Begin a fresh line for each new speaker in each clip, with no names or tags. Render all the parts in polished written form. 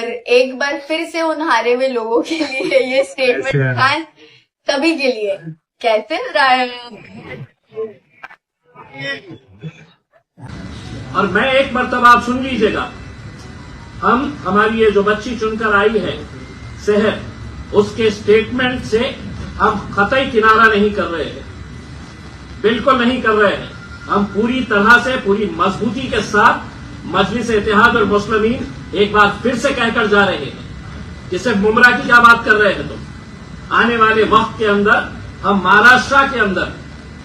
और एक बार फिर से उन हारे हुए लोगों के लिए ये स्टेटमेंट था, सभी के लिए। कैसे
और मैं एक मर्तबा आप सुन लीजिएगा, हमारी ये जो बच्ची चुनकर आई है शहर, उसके स्टेटमेंट से हम कतई किनारा नहीं कर रहे हैं, बिल्कुल नहीं कर रहे हैं। हम पूरी तरह से पूरी मजबूती के साथ मजलिस इत्तेहाद और मुस्लिमीन एक बार फिर से कहकर जा रहे हैं कि सिर्फ मुमरा की क्या बात कर रहे हैं तुम। आने वाले वक्त के अंदर हम महाराष्ट्र के अंदर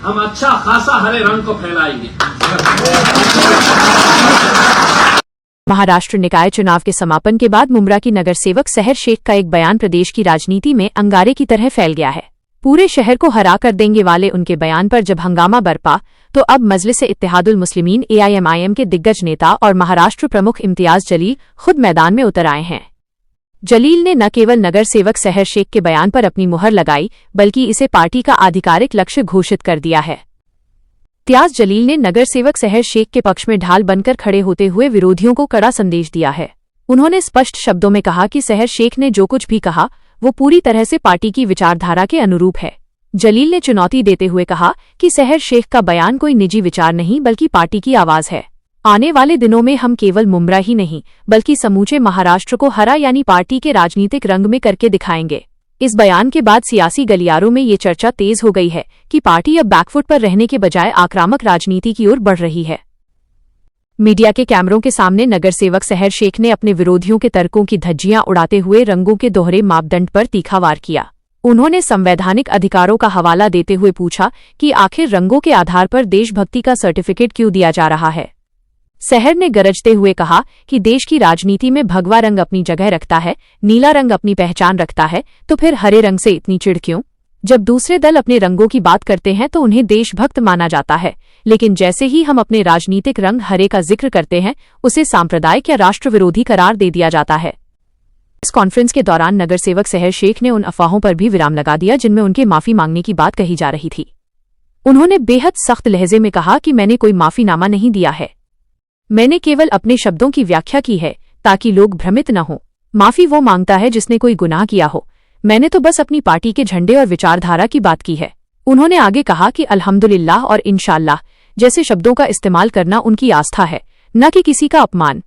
हम अच्छा खासा हरे रंग को फैलाएंगे।
महाराष्ट्र निकाय चुनाव के समापन के बाद मुमरा की नगर सेवक सहर शेख का एक बयान प्रदेश की राजनीति में अंगारे की तरह फैल गया है। पूरे शहर को हरा कर देंगे वाले उनके बयान पर जब हंगामा बरपा तो अब मजलिस इत्तेहादुल मुस्लिमीन AIMIM के दिग्गज नेता और महाराष्ट्र प्रमुख इम्तियाज जलील खुद मैदान में उतर आए हैं। जलील ने न केवल नगर सेवक सहर शेख के बयान पर अपनी मुहर लगाई बल्कि इसे पार्टी का आधिकारिक लक्ष्य घोषित कर दिया है। इम्तियाज जलील ने नगर सेवक सहर शेख के पक्ष में ढाल बनकर खड़े होते हुए विरोधियों को कड़ा संदेश दिया है। उन्होंने स्पष्ट शब्दों में कहा कि सहर शेख ने जो कुछ भी कहा वो पूरी तरह से पार्टी की विचारधारा के अनुरूप है। जलील ने चुनौती देते हुए कहा कि सहर शेख का बयान कोई निजी विचार नहीं बल्कि पार्टी की आवाज है। आने वाले दिनों में हम केवल मुमरा ही नहीं बल्कि समूचे महाराष्ट्र को हरा यानी पार्टी के राजनीतिक रंग में करके दिखाएंगे। इस बयान के बाद सियासी गलियारों में ये चर्चा तेज हो गई है कि पार्टी अब बैकफुट पर रहने के बजाय आक्रामक राजनीति की ओर बढ़ रही है। मीडिया के कैमरों के सामने नगर सेवक सहर शेख ने अपने विरोधियों के तर्कों की धज्जियां उड़ाते हुए रंगों के दोहरे मापदंड पर तीखा वार किया। उन्होंने संवैधानिक अधिकारों का हवाला देते हुए पूछा कि आखिर रंगों के आधार पर देशभक्ति का सर्टिफिकेट क्यों दिया जा रहा है। सहर ने गरजते हुए कहा कि देश की राजनीति में भगवा रंग अपनी जगह रखता है, नीला रंग अपनी पहचान रखता है, तो फिर हरे रंग से इतनी चिढ़ क्यों? जब दूसरे दल अपने रंगों की बात करते हैं तो उन्हें देशभक्त माना जाता है, लेकिन जैसे ही हम अपने राजनीतिक रंग हरे का जिक्र करते हैं उसे सांप्रदायिक या राष्ट्र विरोधी करार दे दिया जाता है। इस कॉन्फ्रेंस के दौरान नगर सेवक सहर शेख ने उन अफवाहों पर भी विराम लगा दिया जिनमें उनके माफी मांगने की बात कही जा रही थी। उन्होंने बेहद सख्त लहजे में कहा कि मैंने कोई माफीनामा नहीं दिया है, मैंने केवल अपने शब्दों की व्याख्या की है ताकि लोग भ्रमित न हों। माफी वो मांगता है जिसने कोई गुनाह किया हो, मैंने तो बस अपनी पार्टी के झंडे और विचारधारा की बात की है। उन्होंने आगे कहा कि अल्हम्दुलिल्लाह और इंशाअल्लाह जैसे शब्दों का इस्तेमाल करना उनकी आस्था है, न कि किसी का अपमान।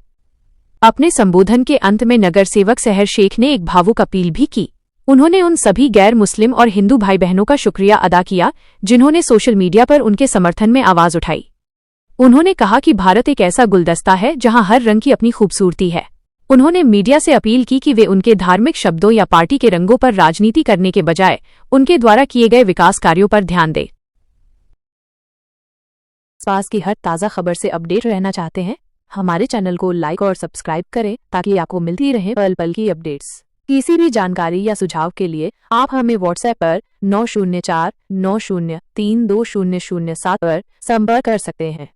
अपने संबोधन के अंत में नगर सेवक सहर शेख ने एक भावुक अपील भी की। उन्होंने उन सभी गैर मुस्लिम और हिंदू भाई बहनों का शुक्रिया अदा किया जिन्होंने सोशल मीडिया पर उनके समर्थन में आवाज उठाई। उन्होंने कहा कि भारत एक ऐसा गुलदस्ता है जहां हर रंग की अपनी खूबसूरती है। उन्होंने मीडिया से अपील की कि वे उनके धार्मिक शब्दों या पार्टी के रंगों पर राजनीति करने के बजाय उनके द्वारा किए गए विकास कार्यों पर ध्यान दें। आसपास की हर ताज़ा खबर से अपडेट रहना चाहते हैं? हमारे चैनल को लाइक और सब्सक्राइब करें ताकि आपको मिलती रहे पल पल की अपडेट्स। किसी भी जानकारी या सुझाव के लिए आप हमें व्हाट्सएप पर 9049032007 पर संपर्क कर सकते हैं।